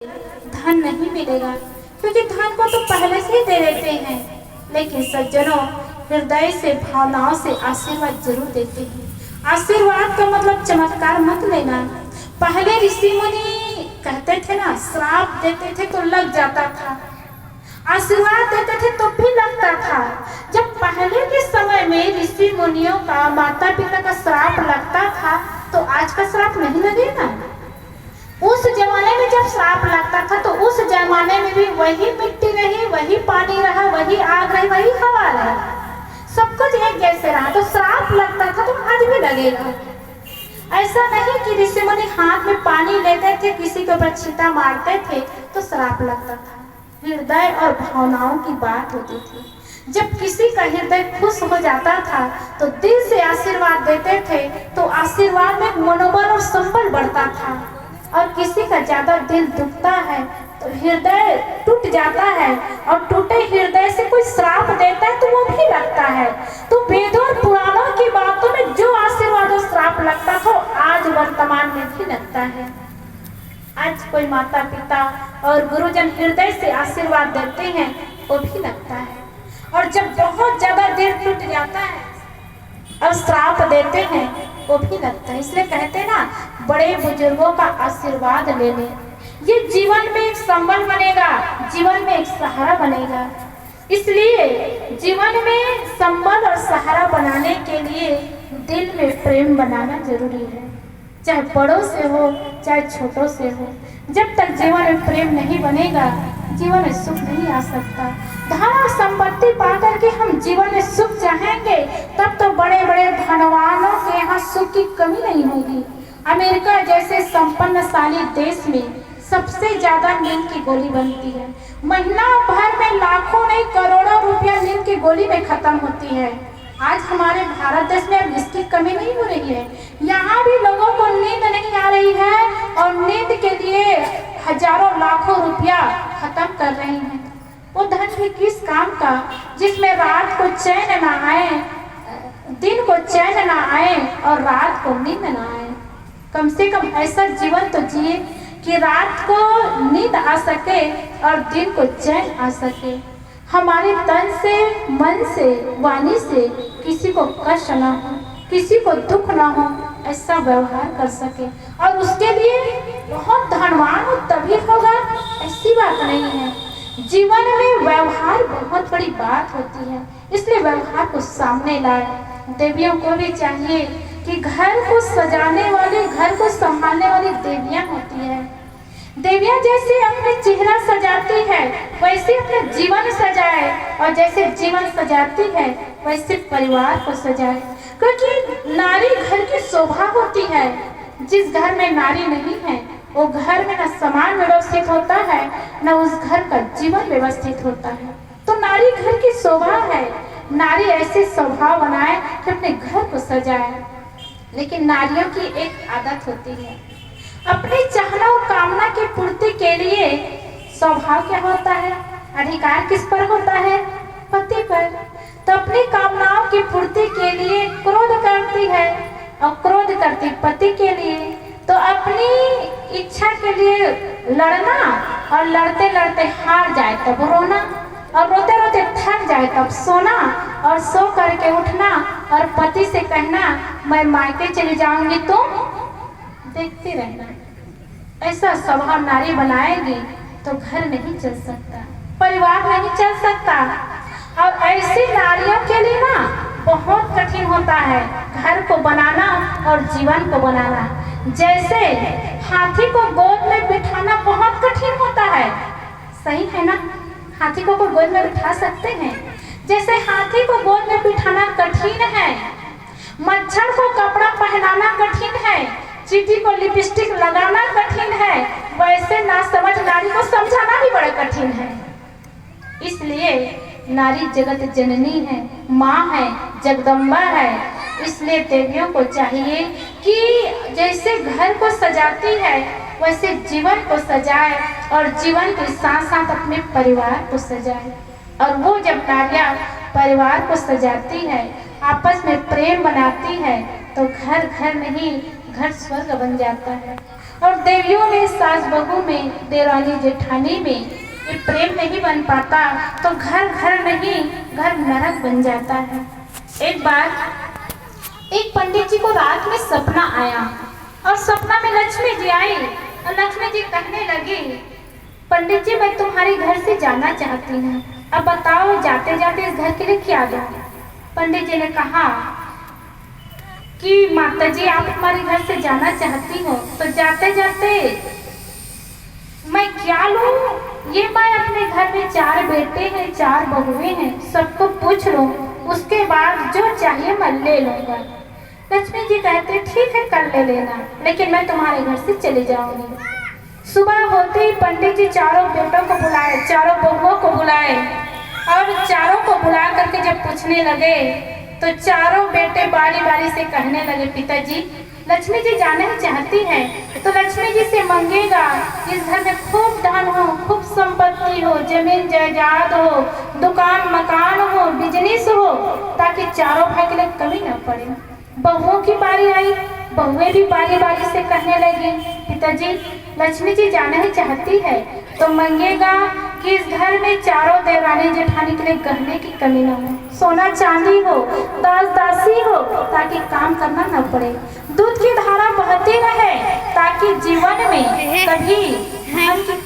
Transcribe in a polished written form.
धन नहीं मिलेगा, क्योंकि धन को तो पहले से ही दे देते हैं। लेकिन सज्जनों, हृदय से भावनाओं से आशीर्वाद जरूर देते हैं। आशीर्वाद का मतलब चमत्कार मत लेना। पहले ऋषि मुनि कहते थे ना, श्राप देते थे तो लग जाता था, आशीर्वाद देते थे तो भी लगता था। जब पहले के समय में ऋषि मुनियों का, माता पिता का श्राप लगता था, तो आज का श्राप नहीं लगेगा। उस जमाने में जब श्राप लगता था तो उस जमाने में भी वही मिट्टी रही, वही पानी रहा, वही आग रही, वही हवा रहा, सब कुछ एक जैसे रहा। तो श्राप लगता था तो आज भी लगेगा। ऐसा नहीं कि ऋषि मुनि हाथ में पानी लेते थे, किसी के ऊपर छींटा मारते थे तो श्राप लगता था। हृदय और भावनाओं की बात होती थी। जब किसी का हृदय खुश हो जाता था तो दिल से आशीर्वाद देते थे, तो आशीर्वाद में मनोबल और संबल बढ़ता था। और किसी का ज्यादा दिल दुखता है तो हृदय टूट जाता है, और टूटे हृदय से कोई श्राप देता है तो वो भी लगता है। तो वेदों और पुराणों की बातों में जो आशीर्वाद और श्राप लगता था, आज वर्तमान में भी लगता है। आज कोई माता पिता और गुरुजन हृदय से आशीर्वाद देते हैं, वो भी लगता है। और जब बहुत ज्यादा दिल टूट जाता है और श्राप देते हैं, वो भी लगता है। इसलिए कहते हैं ना, बड़े बुजुर्गों का आशीर्वाद ले ले, ये जीवन में एक संबल बनेगा, जीवन में एक सहारा बनेगा। इसलिए जीवन में संबल और सहारा बनाने के लिए दिल में प्रेम बनाना जरूरी है, चाहे बड़ों से हो चाहे छोटों से हो। जब तक जीवन में प्रेम नहीं बनेगा, जीवन में सुख नहीं आ सकता। धन और संपत्ति पाकर के हम जीवन में सुख चाहेंगे, तब तो बड़े बड़े धनवानों के यहाँ सुख की कमी नहीं होगी। अमेरिका जैसे संपन्नशाली देश में सबसे ज्यादा नींद की गोली बनती है। महीना भर में लाखों नहीं करोड़ों रुपया नींद की गोली में खत्म होती है। आज हमारे भारत देश में अब इसकी कमी नहीं हो रही है। यहाँ भी लोगों को नींद नहीं आ रही है, और नींद के लिए हजारों लाखों रुपया खत्म कर रहे हैं। वो धन भी किस काम का, जिसमें रात को चैन ना आए, दिन को चैन ना आए और रात को नींद ना आए। कम से कम ऐसा जीवन तो जिए कि रात को नींद आ सके और दिन को चैन आ सके। हमारे तन से, मन से, वाणी से किसी को कष्ट ना हो, किसी को दुख ना हो, ऐसा व्यवहार कर सके। और उसके लिए बहुत धनवान हो तभी होगा, ऐसी बात नहीं है। जीवन में व्यवहार बहुत बड़ी बात होती है, इसलिए व्यवहार को सामने लाए। देवियों को भी चाहिए कि घर को सजाने वाली, घर को संभालने वाली देवियां होती है। देवियां जैसे अपने चेहरा सजाती है, वैसे अपना जीवन सजाए, और जैसे जीवन सजाती है वैसे परिवार को सजाए। क्योंकि नारी घर की शोभा होती है। जिस घर में नारी नहीं है, वो घर में न सामान व्यवस्थित होता है, न उस घर का जीवन व्यवस्थित होता है। तो नारी घर की शोभा है। नारी ऐसे स्वभाव बनाए कि अपने घर को सजाए। लेकिन नारियों की एक आदत होती है, अपनी चाहना और कामना की पूर्ति के लिए स्वभाव क्या होता है, अधिकार किस पर होता है, पति पर। तो अपनी कामनाओं की पूर्ति के लिए क्रोध करती है, और क्रोध करती पति के लिए। तो अपनी इच्छा के लिए लड़ना, और लड़ते लड़ते हार जाए तब रोना, और रोते रोते थक जाए तब सोना, और सो करके उठना और पति से कहना मैं मायके चली जाऊंगी, तुम देखती रहना। ऐसा स्वभाव नारी बनाएगी तो घर नहीं चल सकता, परिवार नहीं चल सकता। और ऐसी नारियों के लिए ना बहुत कठिन होता है घर को बनाना और जीवन को बनाना। जैसे हाथी को गोद में बिठाना बहुत कठिन होता है, सही है ना? हाथी को गोद में बिठा सकते हैं, जैसे हाथी को गोद में बिठाना कठिन है, मच्छर को कपड़ा पहनाना कठिन है, चींटी को लिपस्टिक लगाना कठिन है, वैसे ना समझ नारी को समझाना भी बड़ा कठिन है। इसलिए नारी जगत जननी है, माँ है, जगदम्बा है। इसलिए देवियों को चाहिए कि जैसे घर को सजाती है वैसे जीवन को सजाए, और जीवन के साथ साथ अपने परिवार को सजाए। और वो जब नारियां परिवार को सजाती है, आपस में प्रेम बनाती है, तो घर घर नहीं, घर स्वर्ग बन जाता है। और देवियों में, सास बहू में, देवरानी जेठानी में ये प्रेम नहीं बन पाता तो घर घर नहीं, घर नरक बन जाता है। एक बार एक पंडित जी को रात में सपना आया और सपना में लक्ष्मी जी आई और लक्ष्मी जी कहने लगी, पंडित जी मैं तुम्हारे घर से जाना चाहती हूँ, अब बताओ जाते जाते इस घर के लिए क्या दो। पंडित जी ने कहा कि माता जी आप हमारे घर से जाना चाहती हो तो जाते जाते मैं क्या लूं? ये मैं अपने घर में 4 बेटे हैं, 4 बहुएं हैं, सबको पूछ लो, उसके बाद जो चाहिए मैं ले लूंगा। लक्ष्मी जी कहते ठीक है कर ले लेना, लेकिन मैं तुम्हारे घर से चली जाऊंगी। सुबह होते ही पंडित जी चारों बेटों को बुलाए, चारों बहुओं को बुलाए और चारों को बुला करके जब पूछने लगे तो चारों बेटे बारी बारी से कहने लगे, पिताजी लक्ष्मी जी जाना ही चाहती है तो लक्ष्मी जी से मांगेगा इस घर में खूब धन हो, खूब संपत्ति हो, जमीन जायदाद हो, दुकान मकान हो, बिजनेस हो, ताकि चारों भाई के लिए कमी न पड़े। बहुओं की बारी आई, बहुएं भी बारी बारी से कहने लगी, पिताजी लक्ष्मी जी जाना ही चाहती है तो मांगेगा कि इस घर में चारों देवरानी जेठानी के लिए गहने की कमी न हो, सोना चांदी हो, दास दासी हो, ताकि काम करना न पड़े, दूध की धारा बहती रहे ताकि जीवन में कभी धन की